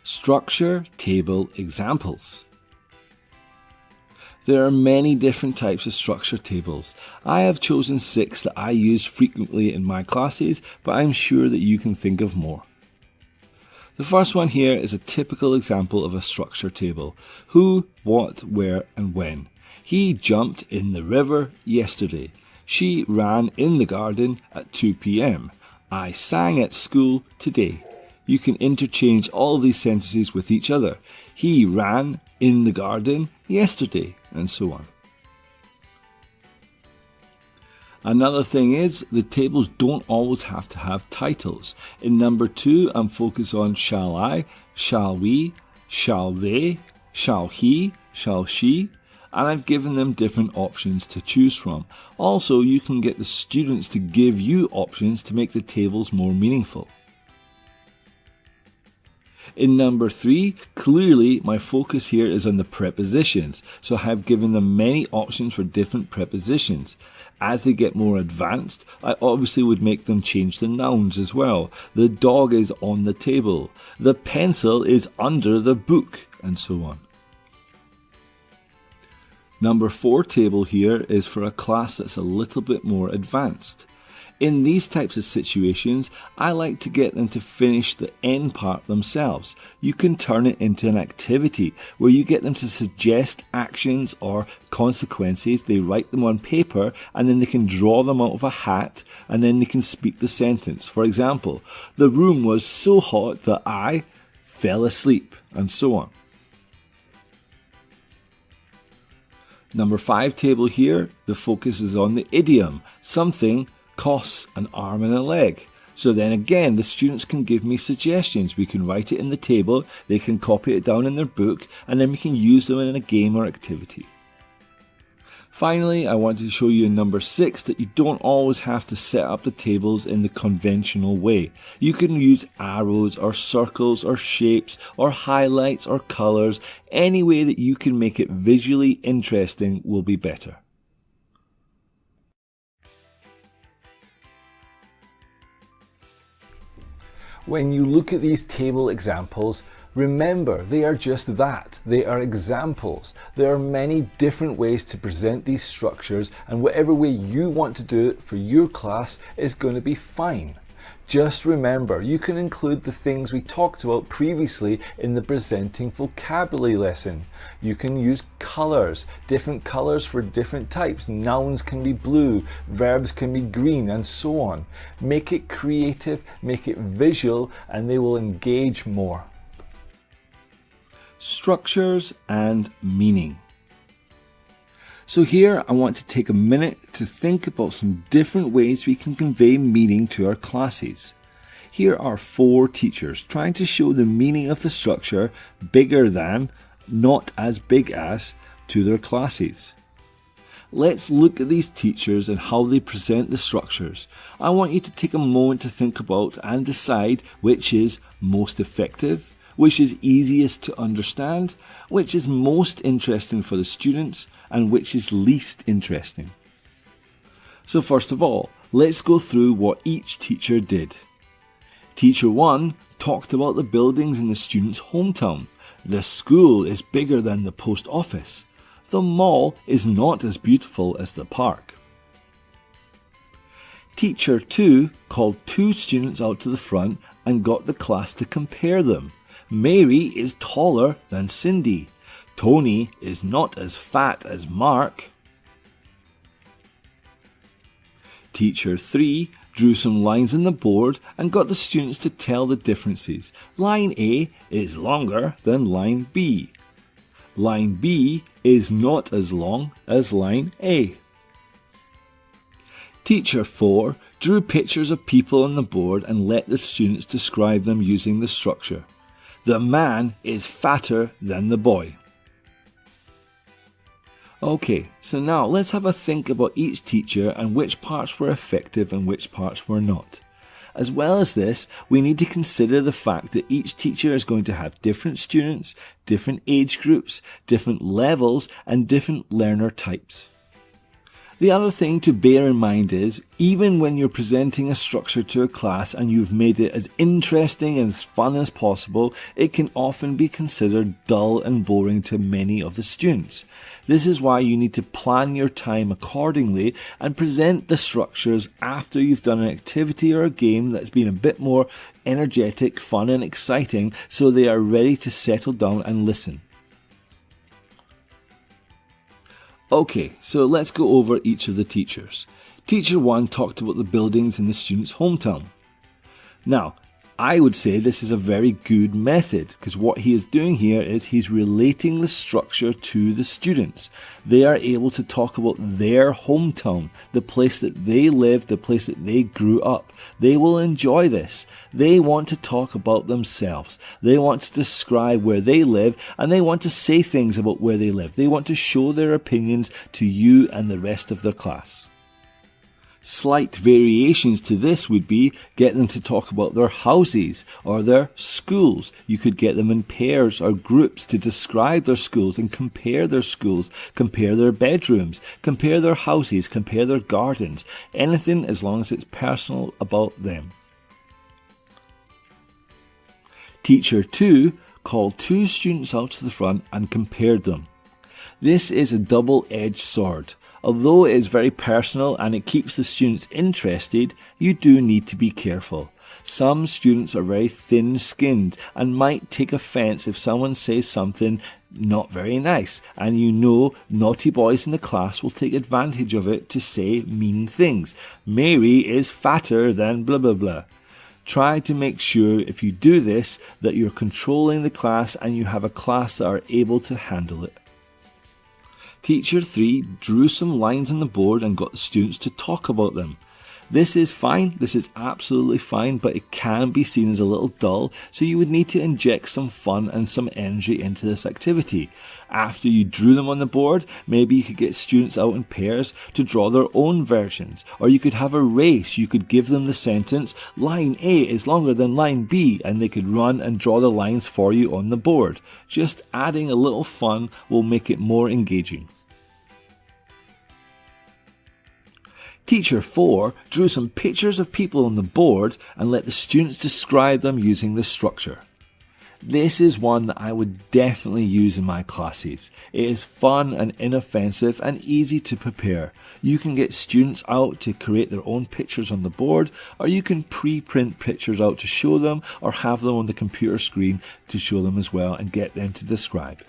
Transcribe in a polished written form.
Structure table examples. There are many different types of structure tables. I have chosen 6 that I use frequently in my classes, but I'm sure that you can think of more. The first one here is a typical example of a structure table. Who, what, where, and when. He jumped in the river yesterday. She ran in the garden at 2 p.m. I sang at school today. You can interchange all of these sentences with each other. He ran in the garden yesterday, and so on. Another thing is, the tables don't always have to have titles. In number 2, I'm focused on shall I, shall we, shall they, shall he, shall she, and I've given them different options to choose from. Also, you can get the students to give you options to make the tables more meaningful. In number 3, clearly my focus here is on the prepositions, so I have given them many options for different prepositions. As they get more advanced, I obviously would make them change the nouns as well. The dog is on the table, the pencil is under the book, and so on. Number 4 table here is for a class that's a little bit more advanced. In these types of situations, I like to get them to finish the end part themselves. You can turn it into an activity where you get them to suggest actions or consequences. They write them on paper and then they can draw them out of a hat and then they can speak the sentence. For example, the room was so hot that I fell asleep, and so on. Number 5 table here, the focus is on the idiom. Something costs an arm and a leg. So then again, the students can give me suggestions. We can write it in the table, they can copy it down in their book, and then we can use them in a game or activity. Finally, I want to show you in number 6 that you don't always have to set up the tables in the conventional way. You can use arrows or circles or shapes or highlights or colours. Any way that you can make it visually interesting will be better. When you look at these table examples, remember they are just that. They are examples. There are many different ways to present these structures, and whatever way you want to do it for your class is going to be fine. Just remember, you can include the things we talked about previously in the presenting vocabulary lesson. You can use colours, different colours for different types. Nouns can be blue, verbs can be green, and so on. Make it creative, make it visual, and they will engage more. Structures and meaning. So here I want to take a minute to think about some different ways we can convey meaning to our classes. Here are 4 teachers trying to show the meaning of the structure bigger than, not as big as, to their classes. Let's look at these teachers and how they present the structures. I want you to take a moment to think about and decide which is most effective, which is easiest to understand, which is most interesting for the students, and which is least interesting. So first of all, let's go through what each teacher did. Teacher 1 talked about the buildings in the student's hometown. The school is bigger than the post office. The mall is not as beautiful as the park. Teacher 2 called 2 students out to the front and got the class to compare them. Mary is taller than Cindy. Tony is not as fat as Mark. Teacher 3 drew some lines on the board and got the students to tell the differences. Line A is longer than line B. Line B is not as long as line A. Teacher 4 drew pictures of people on the board and let the students describe them using the structure. The man is fatter than the boy. Okay, so now let's have a think about each teacher and which parts were effective and which parts were not. As well as this, we need to consider the fact that each teacher is going to have different students, different age groups, different levels, and different learner types. The other thing to bear in mind is, even when you're presenting a structure to a class and you've made it as interesting and as fun as possible, it can often be considered dull and boring to many of the students. This is why you need to plan your time accordingly and present the structures after you've done an activity or a game that's been a bit more energetic, fun and exciting, so they are ready to settle down and listen. Okay, so let's go over each of the teachers. Teacher 1 talked about the buildings in the student's hometown. Now, I would say this is a very good method, because what he is doing here is he's relating the structure to the students. They are able to talk about their hometown, the place that they live, the place that they grew up. They will enjoy this. They want to talk about themselves. They want to describe where they live, and they want to say things about where they live. They want to show their opinions to you and the rest of their class. Slight variations to this would be get them to talk about their houses or their schools. You could get them in pairs or groups to describe their schools and compare their schools, compare their bedrooms, compare their houses, compare their gardens. Anything as long as it's personal about them. Teacher 2 called 2 students out to the front and compared them. This is a double-edged sword. Although it is very personal and it keeps the students interested, you do need to be careful. Some students are very thin-skinned and might take offence if someone says something not very nice, and you know naughty boys in the class will take advantage of it to say mean things. Mary is fatter than blah blah blah. Try to make sure if you do this that you're controlling the class and you have a class that are able to handle it. Teacher 3 drew some lines on the board and got the students to talk about them. This is fine, this is absolutely fine, but it can be seen as a little dull, so you would need to inject some fun and some energy into this activity. After you drew them on the board, maybe you could get students out in pairs to draw their own versions, or you could have a race. You could give them the sentence, line A is longer than line B, and they could run and draw the lines for you on the board. Just adding a little fun will make it more engaging. Teacher 4 drew some pictures of people on the board and let the students describe them using the structure. This is one that I would definitely use in my classes. It is fun and inoffensive and easy to prepare. You can get students out to create their own pictures on the board, or you can pre-print pictures out to show them, or have them on the computer screen to show them as well and get them to describe.